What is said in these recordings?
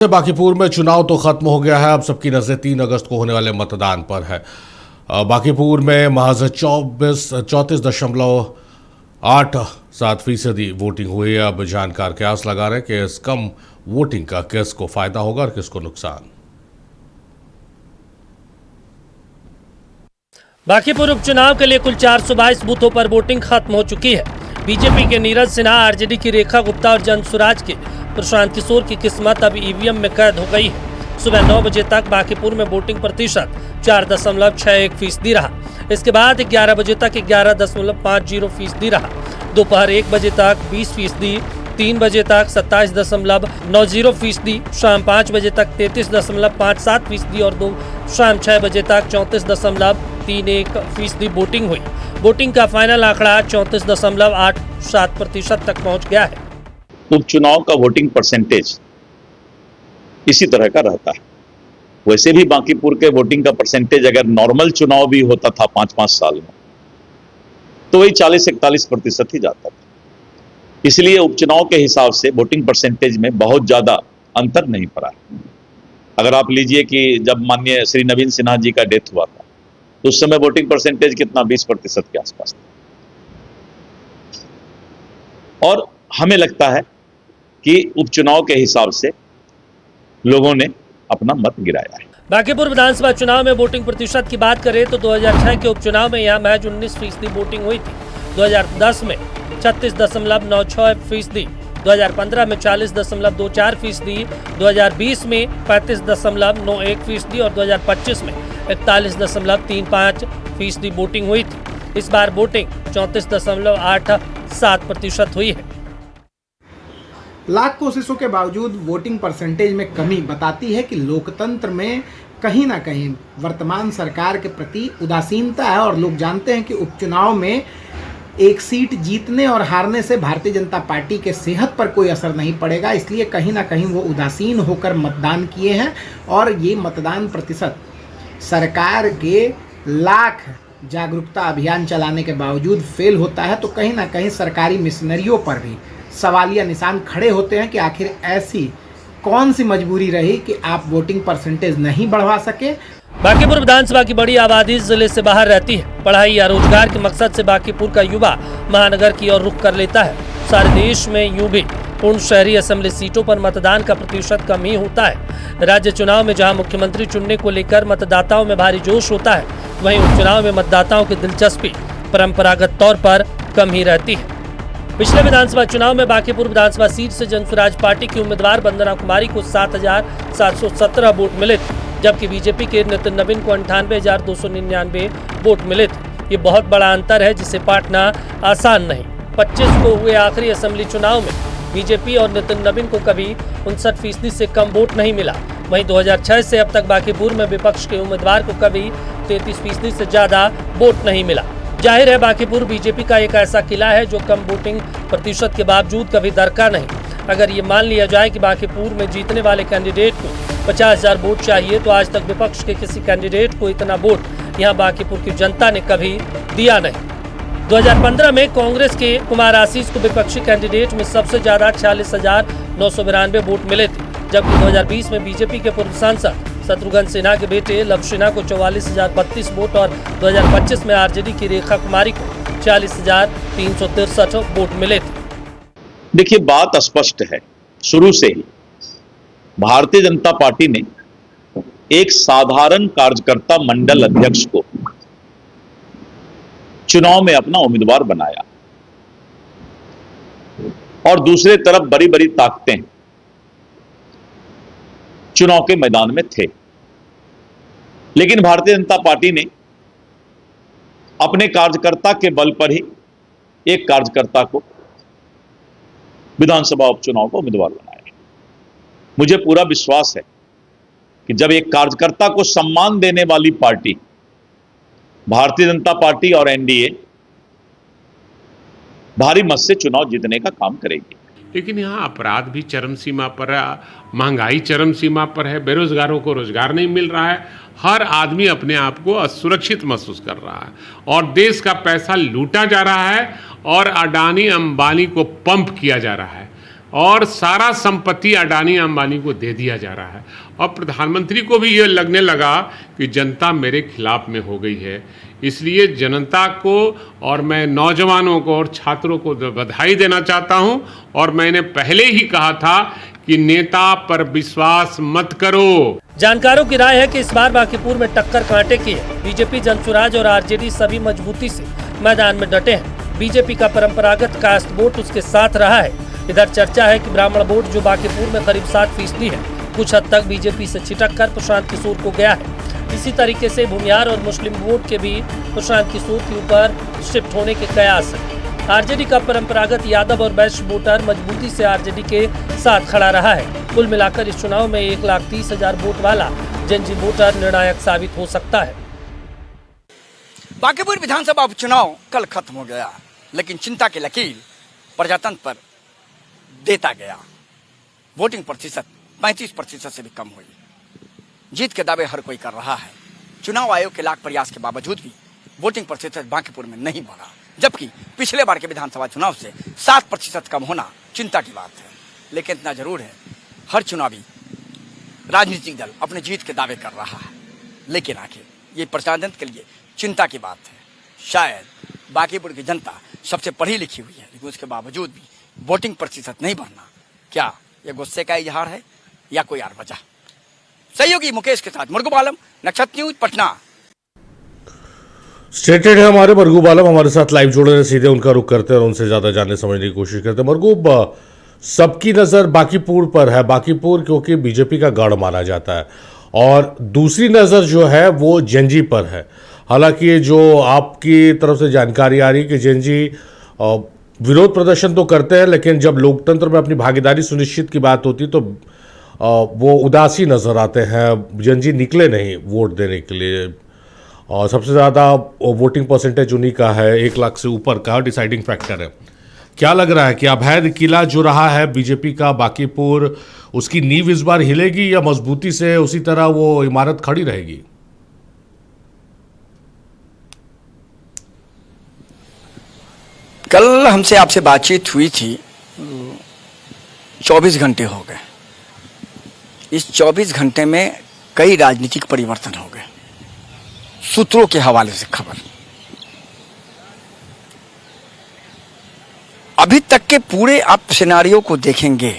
बांकीपुर में चुनाव तो खत्म हो गया है। अब सबकी नजर 3 अगस्त को होने वाले मतदान पर है। बांकीपुर में महज 34.87% वोटिंग हुई है। अब जानकार कयास लगा रहे हैं कि इस कम वोटिंग का किसको फायदा होगा और किसको नुकसान। बांकीपुर उपचुनाव के लिए कुल 422 बूथों पर वोटिंग खत्म हो चुकी है। बीजेपी के नीरज सिन्हा, आरजेडी की रेखा गुप्ता और जनसुराज के प्रशांत किशोर की किस्मत अब ईवीएम में कैद हो गई है। सुबह 9 बजे तक बांकीपुर में वोटिंग प्रतिशत 4.61% रहा। इसके बाद 11 बजे तक 11.50% रहा। दोपहर 1 बजे तक 20%, 3 बजे तक 27.90%, शाम 5 बजे तक 33.57% और शाम 6 बजे तक 34.31% वोटिंग हुई। वोटिंग का फाइनल आंकड़ा 34.87% तक पहुंच गया है। उपचुनाव का वोटिंग परसेंटेज इसी तरह का रहता है। वैसे भी बांकीपुर के वोटिंग का परसेंटेज अगर नॉर्मल चुनाव भी होता था 5-5 साल में तो वही 40-41% ही जाता था। इसलिए उपचुनाव के हिसाब से वोटिंग परसेंटेज में बहुत ज्यादा अंतर नहीं पड़ा। अगर आप लीजिए कि जब माननीय श्री नवीन सिन्हा जी का डेथ हुआ था तो उस समय वोटिंग परसेंटेज कितना 20% के आसपास था। और हमें लगता है कि उपचुनाव के हिसाब से लोगों ने अपना मत गिराया है। बांकीपुर विधानसभा चुनाव में वोटिंग प्रतिशत की बात करें तो 2006 के उपचुनाव में यहाँ महज 19% वोटिंग हुई थी। 2010 में 36.96%, 2015 में 40.24%, 2020 में 35.91% और 2025 में 41.35% वोटिंग हुई थी। इस बार वोटिंग 34.87% हुई है। लाख कोशिशों के बावजूद वोटिंग परसेंटेज में कमी बताती है कि लोकतंत्र में कहीं ना कहीं वर्तमान सरकार के प्रति उदासीनता है और लोग जानते हैं कि उपचुनाव में एक सीट जीतने और हारने से भारतीय जनता पार्टी के सेहत पर कोई असर नहीं पड़ेगा। इसलिए कहीं ना कहीं वो उदासीन होकर मतदान किए हैं और ये मतदान प्रतिशत सरकार के लाख जागरूकता अभियान चलाने के बावजूद फेल होता है। तो कहीं ना कहीं सरकारी मिशनरियों पर भी सवालिया निशान खड़े होते हैं कि आखिर ऐसी कौन सी मजबूरी रही कि आप वोटिंग परसेंटेज नहीं बढ़वा सके। बांकीपुर विधानसभा की बड़ी आबादी जिले से बाहर रहती है। पढ़ाई या रोजगार के मकसद से बांकीपुर का युवा महानगर की ओर रुख कर लेता है। सारे देश में यूं भी पूर्ण शहरी असेंबली सीटों पर मतदान का प्रतिशत कम ही होता है। राज्य चुनाव में जहां मुख्यमंत्री चुनने को लेकर मतदाताओं में भारी जोश होता है, वहीं उपचुनाव में मतदाताओं की दिलचस्पी परंपरागत तौर पर कम ही रहती है। पिछले विधानसभा चुनाव में बांकीपुर विधानसभा सीट से जनसुराज पार्टी की उम्मीदवार वंदना कुमारी को 7,717 वोट मिले थे, जबकि बीजेपी के नितिन नवीन को 98,299 वोट मिले थे। ये बहुत बड़ा अंतर है जिसे पाटना आसान नहीं। 25 को हुए आखिरी असेंबली चुनाव में बीजेपी और नितिन नवीन को कभी 59% से कम वोट नहीं मिला। वहीं 2006 से अब तक बांकीपुर में विपक्ष के उम्मीदवार को कभी 33% से ज्यादा वोट नहीं मिला। जाहिर है बांकीपुर बीजेपी का एक ऐसा किला है जो कम वोटिंग प्रतिशत के बावजूद कभी दरका नहीं। अगर ये मान लिया जाए कि बांकीपुर में जीतने वाले कैंडिडेट को 50,000 वोट चाहिए तो आज तक विपक्ष के किसी कैंडिडेट को इतना वोट यहाँ बांकीपुर की जनता ने कभी दिया नहीं। 2015 में कांग्रेस के कुमार आशीष को विपक्षी कैंडिडेट में सबसे ज्यादा 46,992 वोट मिले थे, जबकि 2020 में बीजेपी के पूर्व सांसद शत्रुघ्न सिन्हा के बेटे लव सिन्हा को 44,032 वोट और 2025 में आरजेडी की रेखा कुमारी को 40,363 वोट मिले थे। देखिए, बात स्पष्ट है। शुरू से ही भारतीय जनता पार्टी ने एक साधारण कार्यकर्ता मंडल अध्यक्ष को चुनाव में अपना उम्मीदवार बनाया और दूसरे तरफ बड़ी बड़ी ताकतें चुनाव के मैदान में थे। लेकिन भारतीय जनता पार्टी ने अपने कार्यकर्ता के बल पर ही एक कार्यकर्ता को विधानसभा उपचुनाव का उम्मीदवार बनाया। मुझे पूरा विश्वास है कि जब एक कार्यकर्ता को सम्मान देने वाली पार्टी भारतीय जनता पार्टी और एनडीए भारी मत से चुनाव जीतने का काम करेगी। लेकिन यहाँ अपराध भी चरम सीमा पर है, महंगाई चरम सीमा पर है, बेरोजगारों को रोजगार नहीं मिल रहा है, हर आदमी अपने आप को असुरक्षित महसूस कर रहा है और देश का पैसा लूटा जा रहा है और अडानी अंबानी को पंप किया जा रहा है। और सारा संपत्ति अडानी अंबानी को दे दिया जा रहा है। और प्रधानमंत्री को भी ये लगने लगा कि जनता मेरे खिलाफ में हो गई है, इसलिए जनता को और मैं नौजवानों को और छात्रों को बधाई देना चाहता हूं। और मैंने पहले ही कहा था कि नेता पर विश्वास मत करो। जानकारों की राय है कि इस बार बांकीपुर में टक्कर कांटे की है। बीजेपी, जनसुराज और आरजेडी सभी मजबूती से मैदान में डटे हैं। बीजेपी का परंपरागत कास्ट वोट उसके साथ रहा है। इधर चर्चा है कि ब्राह्मण वोट जो बांकीपुर में करीब 7% है, कुछ हद तक बीजेपी से छिटक कर प्रशांत किशोर को गया है। इसी तरीके से भूमियार और मुस्लिम वोट के भी प्रशांत किशोर के ऊपर शिफ्ट होने के कयास है। आरजेडी का परंपरागत यादव और वैश्य वोटर मजबूती से आरजेडी के साथ खड़ा रहा है। कुल मिलाकर इस चुनाव में 1,30,000 वोट वाला जेनजी वोटर निर्णायक साबित हो सकता है। बांकीपुर विधानसभा उपचुनाव कल खत्म हो गया, लेकिन चिंता की लकीर प्रजातंत्र पर देता गया। वोटिंग प्रतिशत 35% से भी कम हुई। जीत के दावे हर कोई कर रहा है। चुनाव आयोग के लाख प्रयास के बावजूद भी वोटिंग प्रतिशत बांकीपुर में नहीं बढ़ा, जबकि पिछले बार के विधानसभा चुनाव से 7% कम होना चिंता की बात है। लेकिन इतना जरूर है, हर चुनावी राजनीतिक दल अपने जीत के दावे कर रहा है, लेकिन आखिर ये प्रजातंत्र के लिए चिंता की बात है। शायद बांकीपुर की जनता सबसे पढ़ी लिखी हुई है, लेकिन उसके बावजूद भी वोटिंग प्रतिशत नहीं बढ़ना, क्या यह गुस्से का इजहार है या कोई और वजह? सहयोगी मुकेश के साथ मुर्गू आलम, नक्षत्र न्यूज, पटना। स्टेटेड है हमारे मरगूब आलम हमारे साथ लाइव जुड़े हैं, सीधे उनका रुख करते हैं और उनसे ज्यादा जानने समझने की कोशिश करते हैं। मरगूब, सबकी नजर बांकीपुर पर है। बांकीपुर क्योंकि बीजेपी का गढ़ माना जाता है, और दूसरी नजर जो है वो जेनजी पर है। हालांकि जो आपकी तरफ से जानकारी आ रही है कि जेनजी विरोध प्रदर्शन तो करते हैं, लेकिन जब लोकतंत्र में अपनी भागीदारी सुनिश्चित की बात होती तो वो उदासी नजर आते हैं। जेनजी निकले नहीं वोट देने के लिए, और सबसे ज़्यादा वोटिंग परसेंटेज उन्हीं का है, 1 लाख से ऊपर का डिसाइडिंग फैक्टर है। क्या लग रहा है कि अवैध किला जो रहा है बीजेपी का बांकीपुर, उसकी नींव इस बार हिलेगी या मजबूती से उसी तरह वो इमारत खड़ी रहेगी? कल हमसे आपसे बातचीत हुई थी, 24 घंटे हो गए। इस 24 घंटे में कई राजनीतिक परिवर्तन हो गए। सूत्रों के हवाले से खबर, अभी तक के पूरे आप सिनारियो को देखेंगे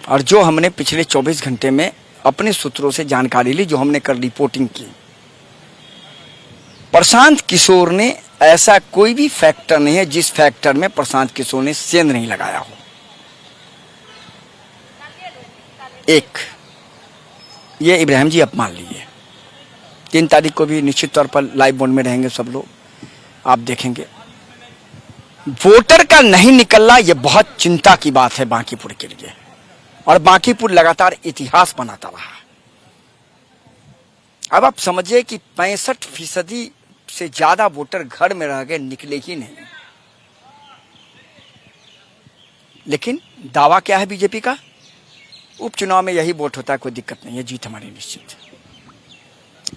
और जो हमने पिछले 24 घंटे में अपने सूत्रों से जानकारी ली, जो हमने कर रिपोर्टिंग की, प्रशांत किशोर ने ऐसा कोई भी फैक्टर नहीं है जिस फैक्टर में प्रशांत किशोर ने सेंध नहीं लगाया हो। एक ये इब्राहिम जी, आप मान लीजिए 3 तारीख को भी निश्चित तौर पर लाइव बोर्ड में रहेंगे सब लोग, आप देखेंगे वोटर का नहीं निकलना, ये बहुत चिंता की बात है बांकीपुर के लिए। और बांकीपुर लगातार इतिहास बनाता रहा। अब आप समझिए कि 65% से ज्यादा वोटर घर में रह गए, निकले ही नहीं। लेकिन दावा क्या है बीजेपी का? उपचुनाव में यही वोट होता है, कोई दिक्कत नहीं है, जीत हमारी निश्चित है।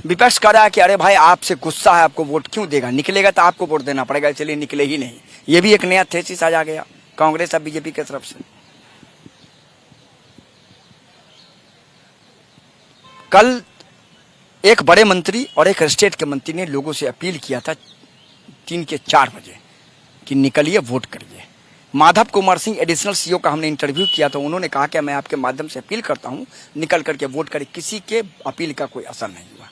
विपक्ष कह रहा है कि अरे भाई आपसे गुस्सा है, आपको वोट क्यों देगा, निकलेगा तो आपको वोट देना पड़ेगा, चलिए निकले ही नहीं। ये भी एक नया थेसिस आ गया कांग्रेस और बीजेपी की तरफ से। कल एक बड़े मंत्री और एक स्टेट के मंत्री ने लोगों से अपील किया था 3 के 4 बजे कि निकलिए वोट करिए। माधव कुमार सिंह एडिशनल सीओ का हमने इंटरव्यू किया तो उन्होंने कहा कि मैं आपके माध्यम से अपील करता हूं, निकल करके वोट करें। किसी के अपील का कोई असर नहीं हुआ।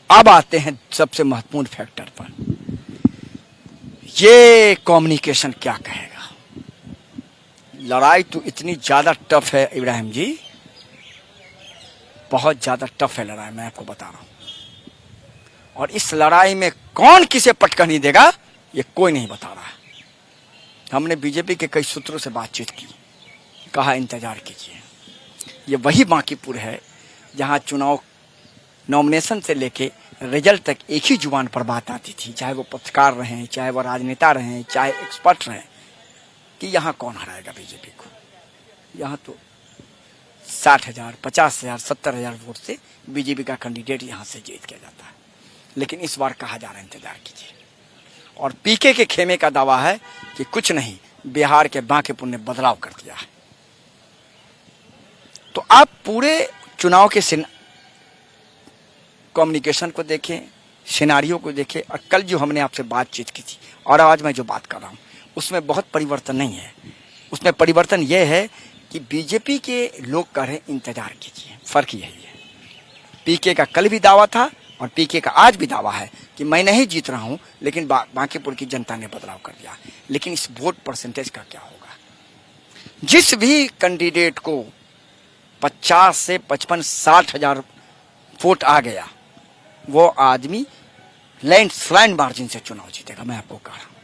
अब आते हैं सबसे महत्वपूर्ण फैक्टर पर, ये कम्युनिकेशन क्या कहेगा। लड़ाई तो इतनी ज्यादा टफ है इब्राहिम जी, बहुत ज्यादा टफ है लड़ाई, मैं आपको बता रहा हूं। और इस लड़ाई में कौन किसे पटकनी देगा ये कोई नहीं बता रहा है। हमने बीजेपी के कई सूत्रों से बातचीत की, कहा इंतजार कीजिए। ये वही बांकीपुर है जहां चुनाव नॉमिनेशन से लेके रिजल्ट तक एक ही जुबान पर बात आती थी, चाहे वो पत्रकार रहें, चाहे वो राजनेता रहें, चाहे एक्सपर्ट रहें, कि यहाँ कौन हराएगा बीजेपी को। यहाँ तो 60,000, 50,000, 70,000 वोट से बीजेपी का कैंडिडेट यहाँ से जीत किया जाता है। लेकिन इस बार कहा जा रहा है इंतजार कीजिए। और पीके के खेमे का दावा है कि कुछ नहीं, बिहार के बांकीपुर ने बदलाव कर दिया है। तो आप पूरे चुनाव के कम्युनिकेशन को देखें, सिनारियों को देखें, और कल जो हमने आपसे बातचीत की थी और आज मैं जो बात कर रहा हूं उसमें बहुत परिवर्तन नहीं है। उसमें परिवर्तन यह है कि बीजेपी के लोग कह रहे हैं इंतजार कीजिए। फर्क यही है, पीके का कल भी दावा था और पीके का आज भी दावा है कि मैं नहीं जीत रहा हूं, लेकिन बांकीपुर की जनता ने बदलाव कर दिया। लेकिन इस वोट परसेंटेज का क्या होगा? जिस भी कैंडिडेट को 50 से 55-60 हजार वोट आ गया, वो आदमी लैंडस्लाइड मार्जिन से चुनाव जीतेगा। मैं आपको कह रहा हूं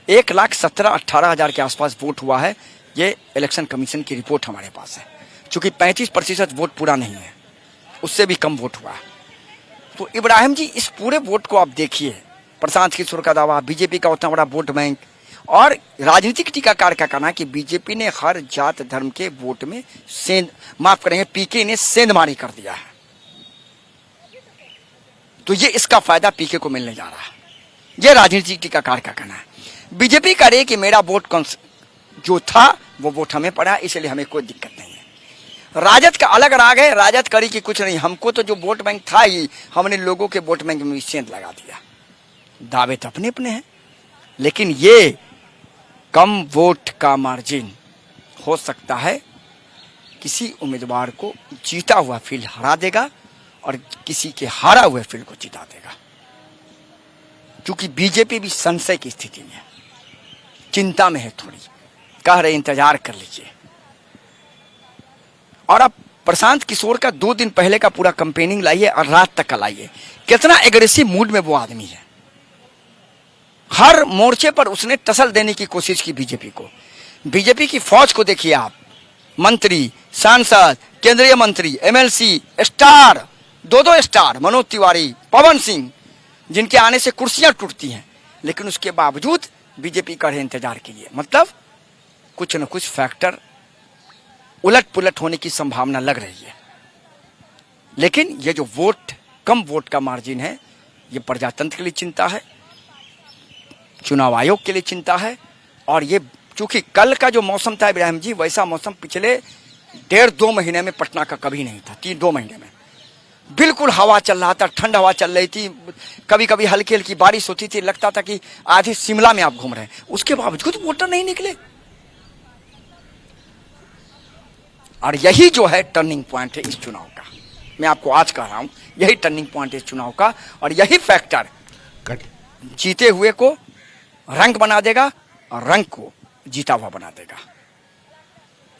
1,17,18,000 के आसपास वोट हुआ है। ये इलेक्शन कमीशन की रिपोर्ट हमारे पास है। चूंकि 35% वोट पूरा नहीं है, उससे भी कम वोट हुआ है। तो इब्राहिम जी, इस पूरे वोट को आप देखिए, प्रशांत किशोर का दावा, बीजेपी का उतना बड़ा वोट बैंक, और राजनीतिक टीकाकार का कहना है कि बीजेपी ने हर जात धर्म के वोट में पीके ने सेंधमारी कर दिया है। तो ये इसका फायदा पीके को मिलने जा रहा है। ये राजनीतिक टीकाकार का कहना है। बीजेपी कह रही है कि मेरा वोट जो था वो वोट हमें पड़ा, इसलिए हमें कोई दिक्कत नहीं है। राजद का अलग राग है, राजद करी कि कुछ नहीं, हमको तो जो वोट बैंक था ही, हमने लोगों के वोट बैंक में सेंध लगा दिया। दावे तो अपने अपने हैं, लेकिन ये कम वोट का मार्जिन हो सकता है किसी उम्मीदवार को जीता हुआ फील्ड हरा देगा और किसी के हारा हुए फील्ड को जिता देगा। क्योंकि बीजेपी भी संशय की स्थिति में है, चिंता में है थोड़ी, कह रहे इंतजार कर लीजिए। और अब प्रशांत किशोर का 2 दिन पहले का पूरा कंपेनिंग लाइए और रात तक का लाइए, कितना एग्रेसिव मूड में वो आदमी है। हर मोर्चे पर उसने टसल देने की कोशिश की बीजेपी को। बीजेपी की फौज को देखिए आप, मंत्री, सांसद, केंद्रीय मंत्री, MLC, star, 2-2 star, Manoj Tiwari, Pawan Singh, जिनके आने से कुर्सियां टूटती हैं, लेकिन उसके बावजूद बीजेपी कर इंतजार कीजिए। मतलब कुछ न कुछ फैक्टर उलट पुलट होने की संभावना लग रही है। लेकिन ये जो वोट, कम वोट का मार्जिन है, ये प्रजातंत्र के लिए चिंता है, चुनाव आयोग के लिए चिंता है। और ये चूंकि कल का जो मौसम था इब्राहिम जी, वैसा मौसम पिछले 1.5-2 महीने में पटना का कभी नहीं था। 3-2 महीने में बिल्कुल हवा चल रहा था, ठंड हवा चल रही थी, कभी कभी हल्की हल्की बारिश होती थी, लगता था कि आधी शिमला में आप घूम रहे हैं। उसके बावजूद वोटर नहीं निकले। और यही जो है टर्निंग पॉइंट है इस चुनाव का। मैं आपको आज कह रहा हूं, यही टर्निंग पॉइंट है इस चुनाव का। और यही फैक्टर जीते हुए को रंग बना देगा और रंग को जीता हुआ बना देगा।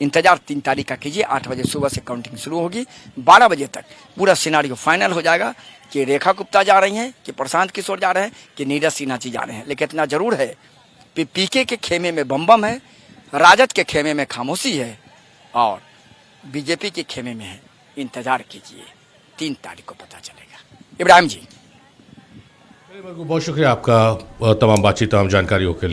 इंतजार 3 तारीख का कीजिए। 8 बजे सुबह से काउंटिंग शुरू होगी, 12 बजे तक पूरा सिनारियो फाइनल हो जाएगा कि रेखा गुप्ता जा रही हैं, कि प्रशांत किशोर जा रहे हैं, कि नीरज सिन्हा जी जा रहे हैं। लेकिन इतना जरूर है कि पीके के खेमे में बम है, राजद के खेमे में खामोशी है और बीजेपी के खेमे में है। इंतजार कीजिए, 3 तारीख को पता चलेगा। इब्राहिम जी, बहुत शुक्रिया आपका तमाम बातचीत, तमाम जानकारियों के लिए।